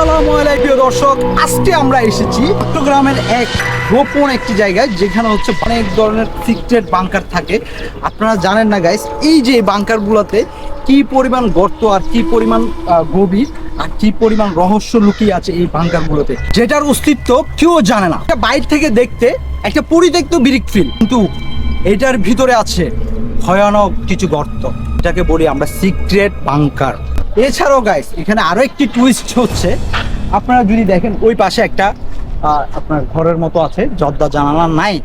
আসসালামু আলাইকুম দর্শক, আজকে আমরা এসেছি চট্টগ্রামের এক গোপন একটি জায়গায়, যেখানে হচ্ছে অনেক ধরনের সিক্রেট বাংকার থাকে। আপনারা জানেন না গাইস, এই যে বাংকারগুলোতে কি পরিমাণ গর্ত আর কি পরিমাণ গভীর আর কি পরিমাণ রহস্য লুকিয়ে আছে এই বাংকারগুলোতে, যেটার অস্তিত্ব কেউ জানে না। বাইরে থেকে দেখতে একটা পরিত্যক্ত ব্রিক ফিল, কিন্তু এটার ভিতরে আছে ভয়ানক কিছু গর্ত, এটাকে বলি আমরা সিক্রেট বাংকার। এছাড়াও গাইস, এখানে আরো একটি টুইস্ট হচ্ছে, আপনারা যদি দেখেন ওই পাশে একটা আপনার ঘরের মতো আছে, জর্দা জানালা নাই,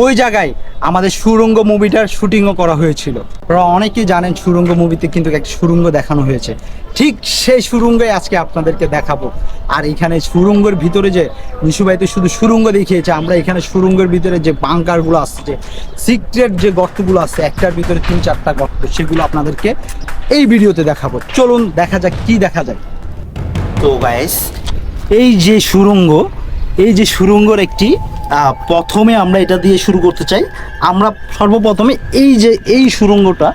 ওই জায়গায় আমাদের সুড়ঙ্গ মুভিটার শুটিংও করা হয়েছিল। আপনারা অনেকেই জানেন সুড়ঙ্গ মুভিতে কিন্তু একটা সুড়ঙ্গ দেখানো হয়েছে, ঠিক সেই সুড়ঙ্গই আজকে আপনাদেরকে দেখাবো। আর এখানে সুড়ঙ্গের ভিতরে যে নিশু ভাই তো শুধু সুড়ঙ্গ দেখিয়েছে, আমরা এখানে সুড়ঙ্গের ভিতরে যে বাংকারগুলো আসছে, যে সিক্রেট যে গর্তগুলো আছে, একটার ভিতরে 3-4টা গর্ত, সেগুলো আপনাদেরকে এই ভিডিওতে দেখাবো। চলুন দেখা যাক কি দেখা যায়। তো গাইস, এই যে সুড়ঙ্গ, এই যে সুড়ঙ্গর একটি প্রথমে আমরা এটা দিয়ে শুরু করতে চাই। আমরা সর্বপ্রথমে এই যে এই সুড়ঙ্গটা,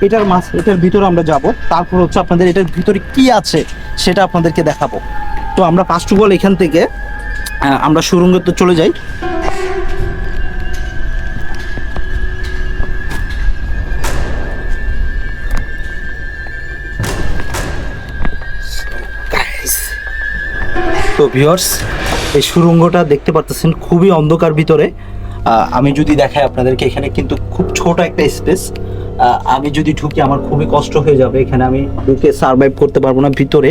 এটার ভিতরে আমরা যাব, তারপর হচ্ছে আপনাদের এটার ভিতরে কি আছে সেটা আপনাদেরকে দেখাবো। তো আমরা ফার্স্ট অফ অল এখান থেকে আমরা সুড়ঙ্গতে চলে যাই। তো ভিউয়ার্স, এই সুড়ঙ্গটা দেখতে পারতেছেন খুবই অন্ধকার ভিতরে। আমি যদি দেখাই আপনাদেরকে, এখানে কিন্তু খুব ছোট একটা স্পেস। আমি যদি ঢুকি আমার খুবই কষ্ট হয়ে যাবে, এখানে আমি ঢুকে সারভাইভ করতে পারবো না। ভিতরে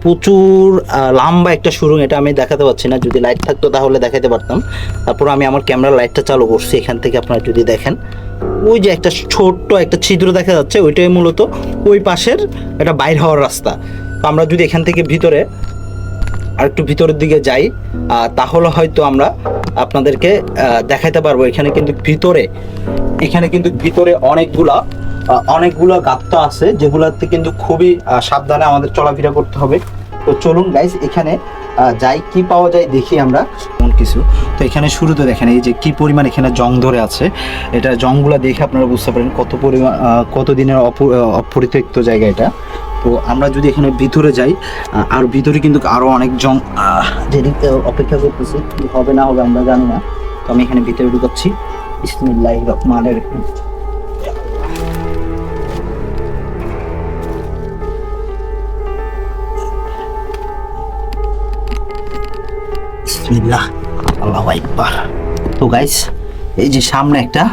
প্রচুর লম্বা একটা সুড়ঙ্গ, এটা আমি দেখাতে পারছি না, যদি লাইট থাকতো তাহলে দেখাতে পারতাম। তারপর আমি আমার ক্যামেরা লাইটটা চালু করছি, এখান থেকে আপনারা যদি দেখেন ওই যে একটা ছোট্ট একটা ছিদ্র দেখা যাচ্ছে, ওইটাই মূলত ওই পাশের একটা বাইর হওয়ার রাস্তা। তো আমরা যদি এখান থেকে ভিতরে আর একটু ভিতরের দিকে যাই, তাহলে হয়তো আমরা আপনাদেরকে দেখাইতে পারবো। এখানে কিন্তু ভিতরে অনেকগুলা গাত্ত আছে, যেগুলোতে কিন্তু খুবই সাবধানে আমাদের চলাফেরা করতে হবে। তো চলুন গাইস, এখানে যাই, কি পাওয়া যায় দেখি আমরা কোন কিছু। তো এখানে শুরুতে দেখেন এই যে কি পরিমাণ এখানে জং ধরে আছে, এটা জংগুলা দেখে আপনারা বুঝতে পারেন কত দিনের অপরিত্যক্ত জায়গা এটা। তো আমরা যদি এখানে ভিতরে যাই, আর ভিতরে কিন্তু আরো অনেক জং যেদিকে অপেক্ষা করতেছে, কি হবে না হবে আমরা জানি না। তো আমি এখানে ভিতরে ঢুকাচ্ছি। বিসমিল্লাহির রহমানির রহিম। বিসমিল্লাহ, আল্লাহু আকবার। তো গাইস, এই যে সামনে একটা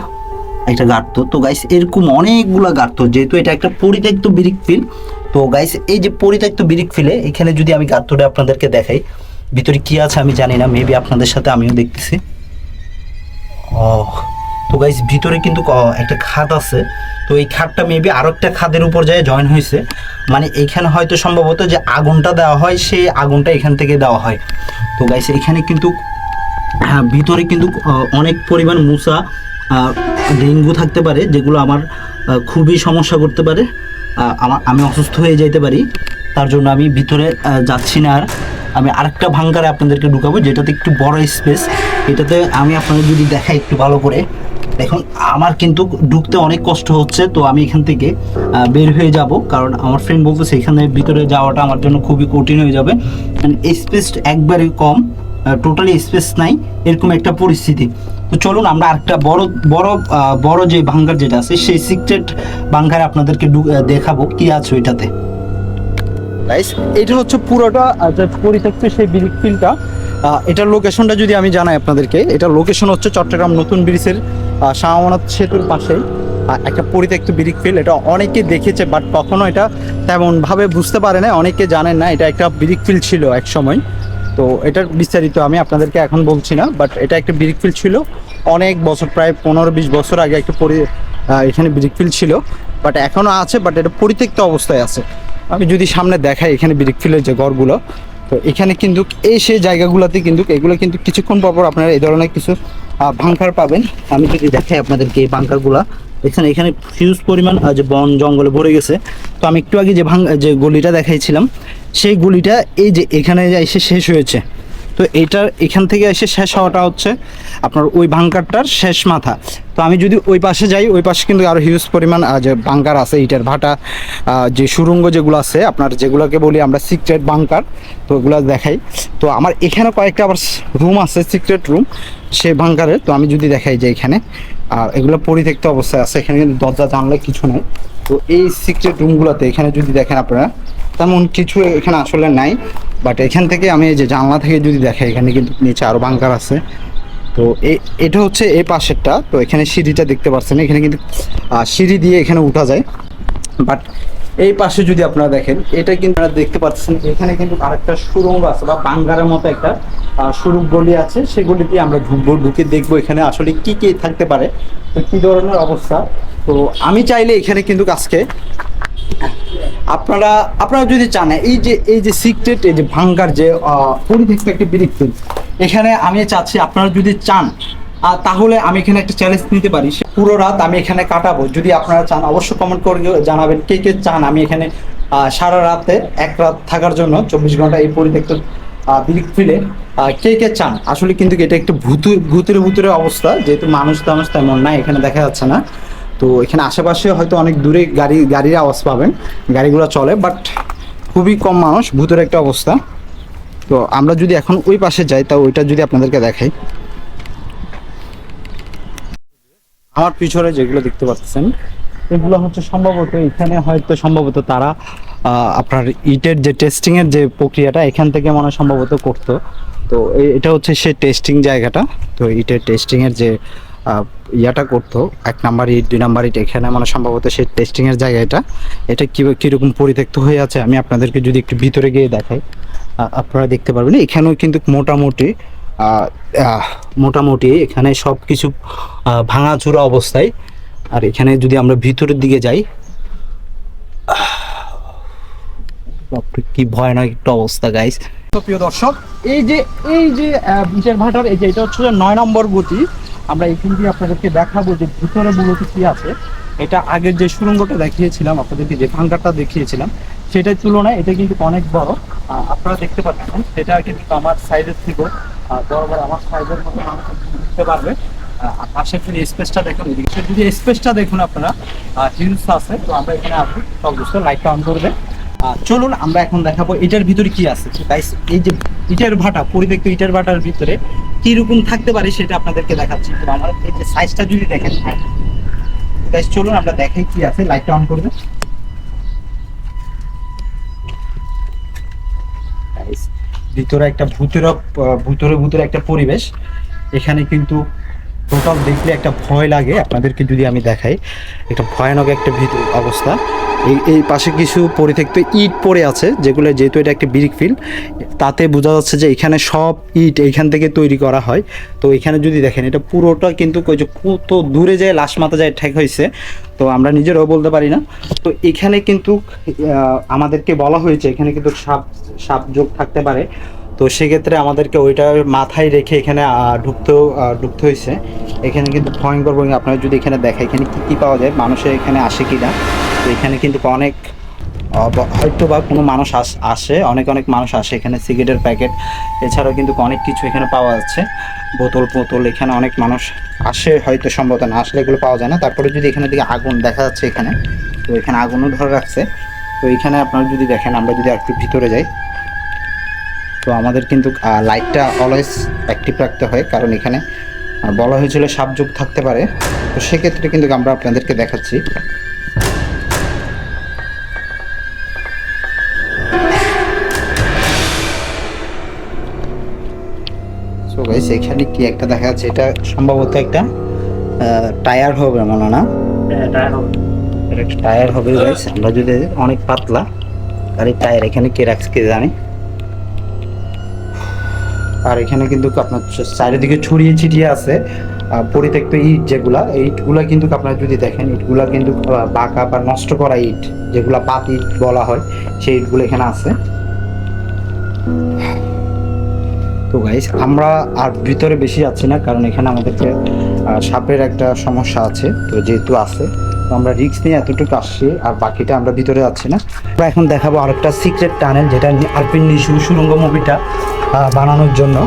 গার্ত। তো গাইস, এরকম অনেকগুলা গার্ত, যেহেতু এটা একটা পরিত্যক্ত ব্রিক ফিল। তো গাইস, এই যে পরিত্যক্ত ব্রিক ফিলে এখানে যদি আমি গার্তটা আপনাদেরকে দেখাই, ভিতরে কি আছে আমি জানি না, মেবি আপনাদের সাথে আমিও দেখতেছি। তো গাইস, ভিতরে কিন্তু একটা খাদ আছে। তো এই খাদটা মেবি আরো একটা খাদের উপর যায় জয়েন হয়েছে, মানে এইখানে হয়তো সম্ভবত যে আগুনটা দেওয়া হয়, সেই আগুনটা এখান থেকে দেওয়া হয়। তো গাইস, এখানে কিন্তু ভিতরে কিন্তু অনেক পরিমাণ মুসা, ডেঙ্গু থাকতে পারে, যেগুলো আমার খুবই সমস্যা করতে পারে, আমি অসুস্থ হয়ে যেতে পারি। তার জন্য আমি ভিতরে যাচ্ছি না। আর আমি আরেকটা ভাঙ্গারে আপনাদেরকে ঢুকাবো, যেটাতে একটু বড় স্পেস। এটাতে আমি আপনাদের যদি দেখাই একটু ভালো করে দেখুন, আমার কিন্তু ঢুকতে অনেক কষ্ট হচ্ছে। তো আমি এখান থেকে বের হয়ে যাব, কারণ আমার ফ্রেন্ড বলতেছে এখানে ভিতরে যাওয়াটা আমার জন্য খুবই কঠিন হয়ে যাবে। স্পেস একবারে কম, টোটালি স্পেস নাই, এরকম একটা পরিস্থিতি। তো চলুন আমরা আরেকটা বড় যে ভাঙ্গার যেটা আছে, সেই সিক্রেট ভাঙ্গারে আপনাদেরকে দেখাবো কি আছে ওইটাতে। এটা হচ্ছে পুরোটা পরিত্যক্ত সেই ব্রিক ফিলটা। এটার লোকেশনটা যদি আমি জানাই আপনাদেরকে, এটার লোকেশন হচ্ছে চট্টগ্রাম নতুন ব্রিজের শাহ আমানত সেতুর পাশেই একটা পরিত্যক্ত ব্রিক ফিল। এটা অনেকে দেখেছে, বাট কখনো এটা তেমনভাবে বুঝতে পারে না, অনেকে জানেন না এটা একটা ব্রিক ফিল ছিল এক সময়। তো এটার বিস্তারিত আমি আপনাদেরকে এখন বলছি না, বাট এটা একটা ব্রিক ফিল ছিল অনেক বছর, প্রায় 15-20 বছর আগে একটা এখানে ব্রিক ফিল ছিল, বাট এখনও আছে, বাট এটা পরিত্যক্ত অবস্থায় আছে। আমি যদি সামনে দেখাই এখানে ব্রিক ফিলের যে ঘরগুলো, তো এখানে কিন্তু সেই জায়গাগুলোতে কিন্তু এগুলো কিন্তু কিছুক্ষণ পর আপনারা এই ধরনের কিছু বাংকার পাবেন। আমি যদি দেখাই আপনাদেরকে এই বাংকারগুলা, এখানে হিউজ পরিমাণ যে বন জঙ্গলে ভরে গেছে। তো আমি একটু আগে যে গলিটা দেখাইছিলাম, সেই গলিটা এই যে এখানে এসে শেষ হয়েছে। তো তো এইটার এখান থেকে এসে শেষ হওয়াটা হচ্ছে আপনার ওই বাংকারটার শেষ মাথা। তো আমি যদি ওই পাশে যাই, ওই পাশে কিন্তু আরও হিউজ পরিমাণ যে বাংকার আছে, ইটের ভাটা, যে সুড়ঙ্গ যেগুলো আছে আপনার, যেগুলোকে বলি আমরা সিক্রেট বাংকার, তো ওগুলো দেখাই। তো আমার এখানে কয়েকটা আবার রুম আছে, সিক্রেট রুম সে বাংকারে। তো আমি যদি দেখাই যে এখানে এগুলো পরিত্যক্ত অবস্থায় আছে, এখানে কিন্তু দরজা জানলে কিছু নেই। তো এই সিক্রেট রুমগুলোতে এখানে যদি দেখেন আপনারা, তেমন কিছু এখানে আসলে নাই। বাট এখান থেকে আমি এই যে জানলা থেকে যদি দেখাই, এখানে কিন্তু নিচে আরও বাংকার আছে। তো এটা হচ্ছে এই পাশেরটা। তো এখানে সিঁড়িটা দেখতে পাচ্ছেন, এখানে কিন্তু সিঁড়ি দিয়ে এখানে উঠা যায়। বাট এই পাশে যদি আপনারা দেখেন, এটা কিন্তু আপনারা দেখতে পাচ্ছেন এখানে কিন্তু আরেকটা সুড়ঙ্গ আছে বা বাঙ্গারের মতো একটা সুড়ঙ্গ গলি আছে। সেগুলি দিয়ে আমরা ঢুকবো, ঢুকে দেখবো এখানে আসলে কি কি থাকতে পারে, তো কী ধরনের অবস্থা। তো আমি চাইলে এখানে কিন্তু আজকে আপনারা যদি চান এই যে সিক্রেট, এই যে ভাঙ্গার যে পরিত্যক্ত একটি বৃক্ষ, এখানে আমি চাচ্ছি আপনারা যদি চান তাহলে আমি এখানে একটা চ্যালেঞ্জ নিতে পারি। পুরো রাত আমি এখানে কাটাবো। যদি আপনারা চান অবশ্যই কমেন্ট করে জানাবেন কে কে চান আমি এখানে সারা রাতে এক রাত থাকার জন্য, 24 ঘন্টা এই পরিত্যক্ত বৃক্ষ ফিলে কে কে চান। আসলে কিন্তু এটা একটু ভূতের অবস্থা, যেহেতু মানুষ তেমন নাই এখানে দেখা যাচ্ছে না। তো এখানে আশেপাশে হয়তো অনেক দূরে গাড়ির আওয়াজ পাবেন, গাড়িগুলো চলে, বাট খুবই কম মানুষ, ভূতের একটা অবস্থা। তো আমরা যদি এখন ওই পাশে যাই, তা ওইটা যদি আপনাদেরকে দেখাই, আমার পিছনে যেগুলো দেখতে পাচ্ছেন এগুলো হচ্ছে সম্ভবত এখানে হয়তো সম্ভবত তারা আপনার ইটের যে টেস্টিংয়ের যে প্রক্রিয়াটা এখান থেকে মনে হয় সম্ভবত করতো। তো এটা হচ্ছে সে টেস্টিং জায়গাটা। তো ইটের টেস্টিংয়ের যে ইয়াটা করতো, 1 নাম্বার ইট 2 নাম্বার ইট, এখানে মানে সম্ভবত সেই টেস্টিংয়ের জায়গাটা। এটা কীরকম পরিত্যক্ত হয়ে আছে আমি আপনাদেরকে যদি একটু ভিতরে গিয়ে দেখাই, আপনারা দেখতে পারবেন এখানেও কিন্তু মোটামুটি এখানে সব কিছু ভাঙাচোরা অবস্থায়। আর এখানে যদি আমরা ভিতরের দিকে যাই, কি ভয়ানক একটা অবস্থা গাইস। তো প্রিয় দর্শক, এই যে ইটের ভাটার এই যে এটা হচ্ছে 9 নম্বর গতি। আমরা এখান দিয়ে আপনাদেরকে দেখাবো যে ভিতরে মূলত কি আছে। এটা আগের যে সুড়ঙ্গটা দেখিয়েছিলাম আপনাদেরকে, যে ভাঙ্গারটা দেখিয়েছিলাম, সেটার তুলনায় এটা কিন্তু অনেক বড়। আপনারা দেখতে পাচ্ছেন সেটা কিন্তু আমার সাইডের থেকে বরাবর আমার সাইডের মতো মানুষ দেখতে পারবে। পাশের যদি স্পেসটা দেখুন, এদিকে যদি স্পেসটা দেখুন আপনারা, হিলস আছে। তো আমরা এখানে আসি, সব বুঝতে লাইটটা অন করবে। চলুন আমরা এখন দেখাবো এটার ভিতরে কি আছে। গাইস, এই যে ইটের ভাটা, পরিত্যক্ত ইটের ভাটার ভিতরে কি রকম থাকতে পারে সেটা আপনাদেরকে দেখাচ্ছি। তো আমার এই যে সাইজটা যদি দেখেন গাইস, চলুন আমরা দেখাই কি আছে। লাইটটা অন করবে। গাইস, ভিতরে একটা ভূতের একটা পরিবেশ। এখানে কিন্তু টোটাল দেখলে একটা ভয় লাগে। আপনাদেরকে যদি আমি দেখাই, একটা ভয়ানক একটা অবস্থা। এই পাশে কিছু পরিত্যক্ত ইট পড়ে আছে, যেগুলো যেহেতু এটা একটা ব্রিক ফিল্ড, তাতে বোঝা যাচ্ছে যে এখানে সব ইট এইখান থেকে তৈরি করা হয়। তো এখানে যদি দেখেন এটা পুরোটা কিন্তু কত দূরে যায়, লাশ মাথা যায় ঠেক হয়েছে, তো আমরা নিজেরাও বলতে পারি না। তো এখানে কিন্তু আমাদেরকে বলা হয়েছে এখানে কিন্তু সাপ যোগ থাকতে পারে। তো সেক্ষেত্রে আমাদেরকে ওইটা মাথায় রেখে এখানে ঢুকতে হয়েছে। এখানে কিন্তু ভয়ঙ্কর আপনারা যদি এখানে দেখেন এখানে কী পাওয়া যায়, মানুষের এখানে আসে কি না। তো এখানে কিন্তু অনেক হয়তো বা কোনো মানুষ আসে, অনেক মানুষ আসে এখানে। সিগারেটের প্যাকেট এছাড়াও কিন্তু অনেক কিছু এখানে পাওয়া যাচ্ছে, বোতল। এখানে অনেক মানুষ আসে, হয়তো সম্ভবত না আসলে এগুলো পাওয়া যায় না। তারপরে যদি এখানে দিকে আগুন দেখা যাচ্ছে এখানে, তো এখানে আগুনও ধরে রাখছে। তো এখানে আপনারা যদি দেখেন, আমরা যদি একটু ভিতরে যাই, তো আমাদের কিন্তু লাইটটা অলওয়েজ অ্যাক্টিভ রাখতে হয়, কারণ এখানে বলা হয়েছিল সাপযোগ থাকতে পারে। তো সেক্ষেত্রে কিন্তু আমরা আপনাদেরকে দেখাচ্ছি। সো গাইস, এখানে কি একটা দেখা যাচ্ছে, এটা সম্ভবত একটা টায়ার হবে মনে না, এটা একটা টায়ার হবে গাইস। আমরা যদি অনেক পাতলা গাড়ির টায়ার, এখানে কে রাখছে কে জানে। আর এখানে কিন্তু আপনার চারিদিকে ছড়িয়ে ছিটিয়ে আছে পরিত্যক্ত ইট, ইটগুলা কিন্তু আপনারা যদি দেখেন, ইটগুলা কিন্তু বাঁকা বা নষ্ট করা ইট, যেগুলা পাত ইট বলা হয়, সেই ইটগুলো এখানে আছে। তো গাইস, আমরা আর ভিতরে বেশি যাচ্ছি না, কারণ এখানে আমাদেরকে সাপের একটা সমস্যা আছে। তো যেহেতু আছে, তো আমরা রিস্ক নিয়ে এতটুকু আসছি, আর বাকিটা আমরা ভিতরে যাচ্ছি না। আমরা এখন দেখাবো আরেকটা সিক্রেট টানেল, যেটা আরপিন নিশু সুড়ঙ্গ মুভিটা বানানোর জন্য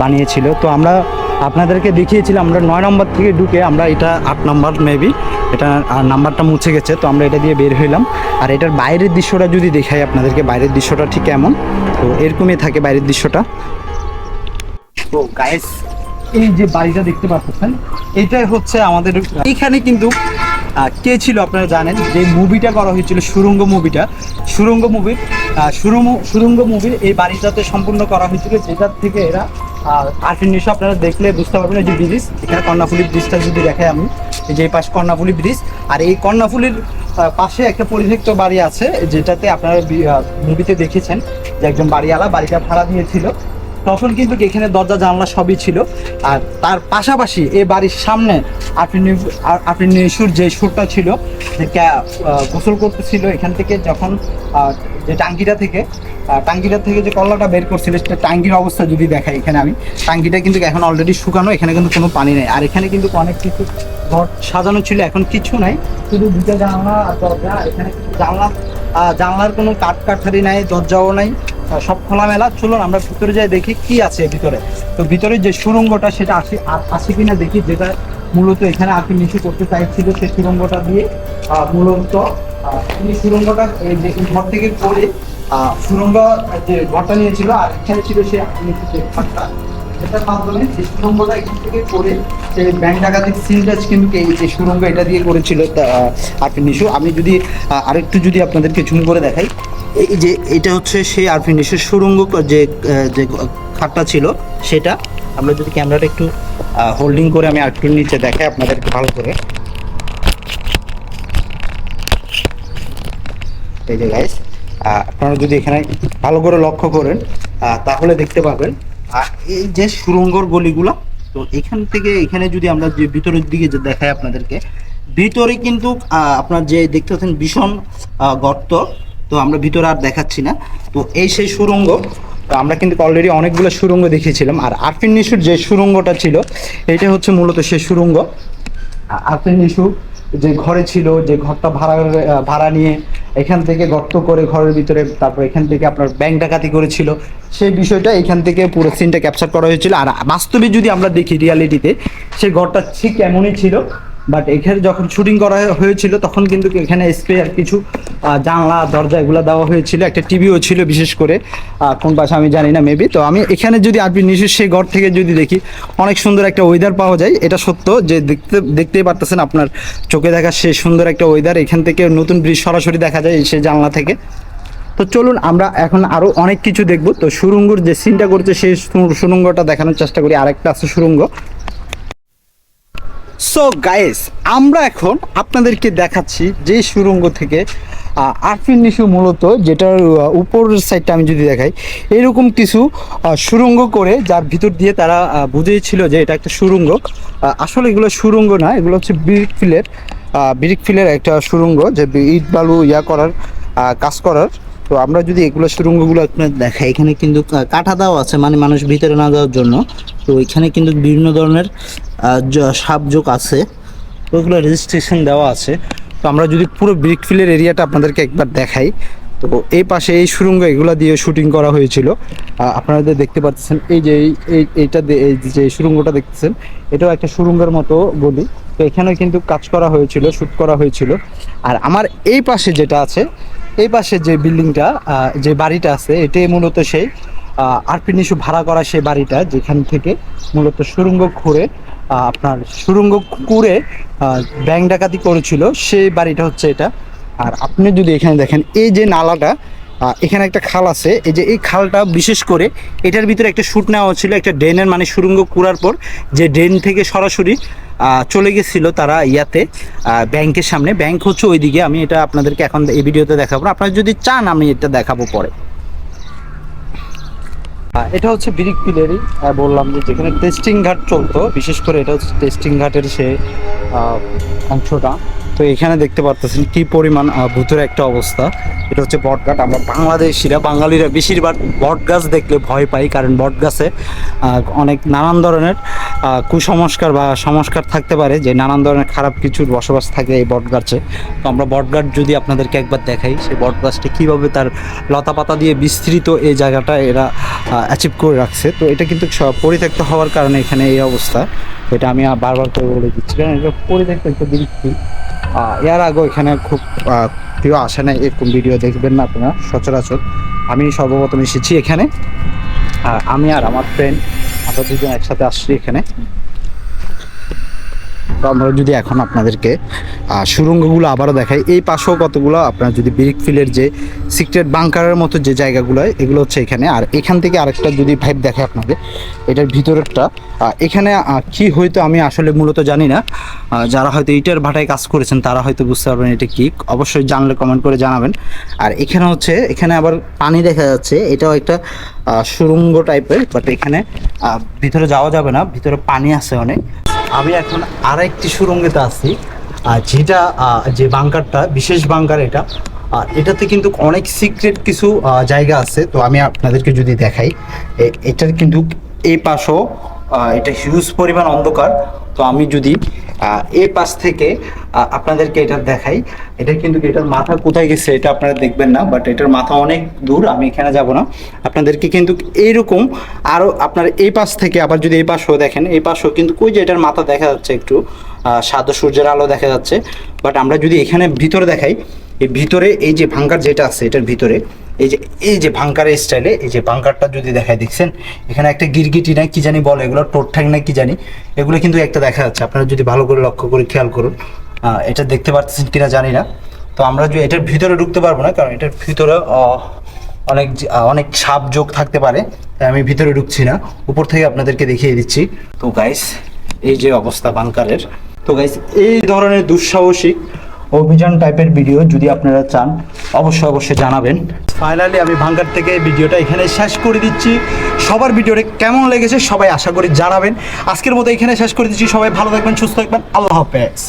বানিয়েছিল। তো আমরা আপনাদেরকে দেখিয়েছিলাম, আমরা 9 নম্বর থেকে ঢুকে আমরা এটা 8 নম্বর মেবি, এটা নাম্বারটা মুছে গেছে, তো আমরা এটা দিয়ে বের হইলাম। আর এটার বাইরের দৃশ্যটা যদি দেখাই আপনাদেরকে, বাইরের দৃশ্যটা ঠিক এমন, তো এরকমই থাকে বাইরের দৃশ্যটা। তো গাইস, এই যে বাড়িটা দেখতে পাচ্ছেন, এটাই হচ্ছে আমাদের এখানে কিন্তু কে ছিল আপনারা জানেন, যে মুভিটা করা হয়েছিল সুড়ঙ্গ মুভিটা, সুড়ঙ্গ মুভির এই বাড়িটাতে সম্পূর্ণ করা হয়েছিল, যেটার থেকে এরা আরপিন নিশু আপনারা দেখলে বুঝতে পারবেন। এই যে ব্রিজ, এখানে কর্ণাফুলি ব্রিজটা যদি দেখাই আমি, এই যে এই পাশে কর্ণাফুলি ব্রিজ, আর এই কর্ণাফুলির পাশে একটা পরিত্যক্ত বাড়ি আছে, যেটাতে আপনারা মুভিতে দেখেছেন যে একজন বাড়িওয়ালা বাড়িটা ভাড়া দিয়েছিল। তখন কিন্তু এখানে দরজা জানলা সবই ছিল। আর তার পাশাপাশি এই বাড়ির সামনে আরপিন নিশুর যে সুরটা ছিল, যে গোসল করতেছিল এখান থেকে, যখন যে টাঙ্কিটা থেকে যে কল্লাটা বের করছিল, সেটা টাঙ্কির অবস্থা যদি দেখাই এখানে আমি, টাঙ্কিটা কিন্তু এখন অলরেডি শুকানো, এখানে কিন্তু কোনো পানি নেই। আর এখানে কিন্তু অনেক কিছু ঘর সাজানো ছিল, এখন কিছু নাই, শুধু দুটো জানলা আর দরজা। এখানে কিন্তু জানলার কোনো কাঠকাঠারি নাই, দরজাও নাই, সব খোলামেলা। চলুন আমরা ভিতরে যাই, দেখি কি আছে ভিতরে। তো ভিতরে যে সুড়ঙ্গটা সেটা আসে কিনা দেখি, যেটা মূলত এখানে আরপিন নিশু করতে চাইছিল, সেই সুড়ঙ্গটা দিয়ে মূলত সুড়ঙ্গটা এই যে ঘর থেকে করে সুড়ঙ্গ যে ঘরটা নিয়েছিল, আর এখানে ছিল সে ঘরটা, এটার মাধ্যমে যে সুড়ঙ্গটা এখান থেকে করে সেই ব্যাংক ডাকাতির সিনটাজ কিন্তু এই যে সুড়ঙ্গ এটা দিয়ে করেছিল আরপিন নিশু। আমি যদি আরেকটু যদি আপনাদেরকে জুম করে দেখাই, এই যে এটা হচ্ছে সেই আরপিন নিশুর সুড়ঙ্গ যে খাটটা ছিল, সেটা আমরা যদি ক্যামেরাটা একটু হোল্ডিং করে আমি আরেকটু নিচে দেখাই আপনাদেরকে ভালো করে। এই যে গাইস, আপনারা যদি এখানে ভালো করে লক্ষ্য করেন তাহলে দেখতে পাবেন এই যে সুড়ঙ্গর গলিগুলো। তো এখান থেকে এখানে যদি আমরা যে ভিতরের দিকে যে দেখাই আপনাদেরকে, ভিতরে কিন্তু আপনার যে দেখতে পাচ্ছেন ভীষণ গর্ত। তো আমরা ভিতরে আর দেখাচ্ছি না। তো এই সেই সুড়ঙ্গ, আমরা কিন্তু অলরেডি অনেকগুলো সুড়ঙ্গ দেখিয়েছিলাম। আর আরপিন নিশুর যে সুড়ঙ্গটা ছিল, এটা হচ্ছে মূলত সেই সুড়ঙ্গ। আরপিন নিশু যে ঘরে ছিল, যে ঘরটা ভাড়া নিয়ে এখান থেকে গর্ত করে ঘরের ভিতরে, তারপর এখান থেকে আপনার ব্যাংক ডাকাতি করেছিল, সেই বিষয়টা এখান থেকে পুরো সিনটা ক্যাপচার করা হয়েছিল। আর বাস্তবে যদি আমরা দেখি রিয়ালিটিতে, সেই ঘরটা ঠিক এমনই ছিল। বাট এখানে যখন শুটিং করা হয়েছিল, তখন কিন্তু এখানে স্পেয়ার কিছু জানলা দরজা এগুলো দেওয়া হয়েছিল, একটা টিভিও ছিল, বিশেষ করে কোন পাশে আমি জানি না মেবি। তো আমি এখানে যদি আরপিন নিশুর সেই ঘর থেকে যদি দেখি, অনেক সুন্দর একটা ওয়েদার পাওয়া যায়। এটা সত্য যে দেখতেই পারতেছেন, আপনার চোখে দেখা সে সুন্দর একটা ওয়েদার, এখান থেকে নতুন ব্রিজ সরাসরি দেখা যায় সেই জানলা থেকে। তো চলুন আমরা এখন আরও অনেক কিছু দেখবো। তো সুড়ঙ্গর যে সিনটা করছে, সেই সুড়ঙ্গটা দেখানোর চেষ্টা করি। আরেকটা আছে সুড়ঙ্গ। সো গাইস, আমরা এখন আপনাদেরকে দেখাচ্ছি যে সুড়ঙ্গ থেকে আরপিন নিশু মূলত, যেটার উপরের সাইডটা আমি যদি দেখাই, এরকম কিছু সুড়ঙ্গ করে, যার ভিতর দিয়ে তারা বুঝিয়েছিল যে এটা একটা সুড়ঙ্গ। আসলে এগুলো সুড়ঙ্গ না, এগুলো হচ্ছে ব্রিক ফিলের একটা সুড়ঙ্গ, যে ইট বালু করার কাজ করার। তো আমরা যদি এগুলো সুড়ঙ্গগুলো আপনার দেখাই, এখানে কিন্তু কাঠা দেওয়া আছে, মানে মানুষ ভিতরে না যাওয়ার জন্য। তো এখানে কিন্তু বিভিন্ন ধরনের সাবজোক আছে, ওইগুলো রেজিস্ট্রেশন দেওয়া আছে। তো আমরা যদি পুরো ব্রিক ফিলের এরিয়াটা আপনাদেরকে একবার দেখাই, তো এই পাশে এই সুড়ঙ্গ এগুলো দিয়ে শুটিং করা হয়েছিল। আপনারা দেখতে পাচ্ছেন, এই যে এইটা এই যে সুড়ঙ্গটা দেখতেছেন, এটাও একটা সুড়ঙ্গের মতো গলি। তো এখানেও কিন্তু কাজ করা হয়েছিল, শ্যুট করা হয়েছিল। আর আমার এই পাশে যেটা আছে, এই পাশে যে বিল্ডিংটা, যে বাড়িটা আছে, এটাই মূলত সেই আরপিন নিশু ভাড়া করা সেই বাড়িটা, যেখান থেকে মূলত সুড়ঙ্গ খুঁড়ে আপনার সুড়ঙ্গ করে ব্যাংক ডাকাতি করেছিল, সেই বাড়িটা হচ্ছে এটা। আর আপনি যদি এখানে দেখেন, এই যে নালাটা, এখানে একটা খাল আছে, এই যে এই খালটা বিশেষ করে এটার ভিতরে একটা শ্যুট নেওয়া ছিল, একটা ড্রেনের, মানে সুড়ঙ্গ কুড়ার পর যে ড্রেন থেকে সরাসরি চলে গেছিল তারা ব্যাংকের সামনে। ব্যাংক হচ্ছে ওইদিকে, আমি এটা আপনাদেরকে এখন এই ভিডিওতে দেখাবো। আপনারা যদি চান আমি এটা দেখাবো পরে। এটা হচ্ছে ব্রিক পিলারই বললাম, যে যেখানে টেস্টিং ঘাট চলতো, বিশেষ করে এটা হচ্ছে টেস্টিং ঘাটের সে অংশটা। তো এখানে দেখতে পারতেছেন কি পরিমাণ ভূতের একটা অবস্থা। এটা হচ্ছে বটগাছ। আমরা বাঙালিরা বেশিরভাগ বট গাছ দেখলে ভয় পাই, কারণ বট গাছে অনেক নানান ধরনের কুসংস্কার বা সংস্কার থাকতে পারে যে নানান ধরনের খারাপ কিছুর বসবাস থাকে এই বট গাছে। তো আমরা বট গাছ যদি আপনাদেরকে একবার দেখাই, সেই বট গাছটা কীভাবে তার লতা পাতা দিয়ে বিস্তৃত এই জায়গাটা এরা অ্যাচিভ করে রাখছে। তো এটা কিন্তু পরিত্যক্ত হওয়ার কারণে এখানে এই অবস্থা। এটা আমি বারবার করে বলে দিচ্ছি, কারণ এটা পরিত্যক্ত একটা বৃত্তি। এর আগেও এখানে খুব কেউ আসে না, এরকম ভিডিও দেখবেন না আপনারা সচরাচর। আমি সর্বপ্রথম এসেছি এখানে, আমি আর আমার ফ্রেন্ড, আমরা দুজন একসাথে আসছি এখানে। তো আমরা যদি এখন আপনাদেরকে সুড়ঙ্গগুলো আবারও দেখাই, এই পাশেও কতগুলো আপনার যদি ব্রিক ফিলের যে সিক্রেট বাংকারের মতো যে জায়গাগুলো, এগুলো হচ্ছে এখানে। আর এখান থেকে আরেকটা যদি ভাইব দেখায় আপনাদের, এটার ভিতরেরটা এখানে কি হয়তো আমি আসলে মূলত জানি না, যারা হয়তো ইটের ভাটায় কাজ করেছেন তারা হয়তো বুঝতে পারবেন এটা কি, অবশ্যই জানলে কমেন্ট করে জানাবেন। আর এখানে হচ্ছে, এখানে আবার পানি দেখা যাচ্ছে, এটাও একটা সুড়ঙ্গ টাইপের, বাট এখানে ভিতরে যাওয়া যাবে না, ভিতরে পানি আছে অনেক। আমি এখন আরেকটি সুড়ঙ্গেতে আছি, যেটা যে বাংকারটা বিশেষ বাংকার এটা, এটাতে কিন্তু অনেক সিক্রেট কিছু জায়গা আছে। তো আমি আপনাদেরকে যদি দেখাই, এটার কিন্তু এই পাশও এটা হিউজ পরিমাণ অন্ধকার। তো আমি যদি এই পাশ থেকে আপনাদেরকে এটা দেখাই, এটা কিন্তু এটার মাথা কোথায় গেছে এটা আপনারা দেখবেন না, বাট এটার মাথা অনেক দূর, আমি এখানে যাব না। আপনাদেরকে কিন্তু এইরকম আরও আপনার এই পাশ থেকে আবার যদি এই পাশও দেখেন, এই পাশও কিন্তু কই যে এটার মাথা দেখা যাচ্ছে, একটু সাদা সূর্যের আলো দেখা যাচ্ছে। বাট আমরা যদি এখানে ভিতরে দেখাই, এই ভিতরে এই যে ভাঙ্গার যেটা আছে এটার ভিতরে এই যে ভাঙ্কারের স্টাইলে এই যে ভাঙ্কারটা যদি দেখায়, দেখছেন এখানে একটা গিরগিটি না কি জানি বলে, এগুলো টোট ঠ্যাং না কি জানি, এগুলো কিন্তু একটা দেখা যাচ্ছে। আপনারা যদি ভালো করে লক্ষ্য করে খেয়াল করুন, এটা দেখতে পাচ্ছেন কিনা জানি না। তো আমরা যদি এটার ভিতরে ঢুকতে পারবো না, কারণ এটার ভিতরে অনেক সাপ যোগ থাকতে পারে, তাই আমি ভিতরে ঢুকছি না, উপর থেকে আপনাদেরকে দেখিয়ে দিচ্ছি। তো গাইস, এই যে অবস্থা বাংকারের। তো গাইস, এই ধরনের দুঃসাহসিক অভিযান টাইপের ভিডিও যদি আপনারা চান, অবশ্যই জানাবেন। ফাইনালি আমি ভাঙ্গার থেকে ভিডিওটা এখানে শেষ করে দিচ্ছি। সবার ভিডিওটা কেমন লেগেছে সবাই আশা করি জানাবেন। আজকের মতো এখানে শেষ করে দিচ্ছি। সবাই ভালো থাকবেন, সুস্থ থাকবেন, আল্লাহ হাফেজ।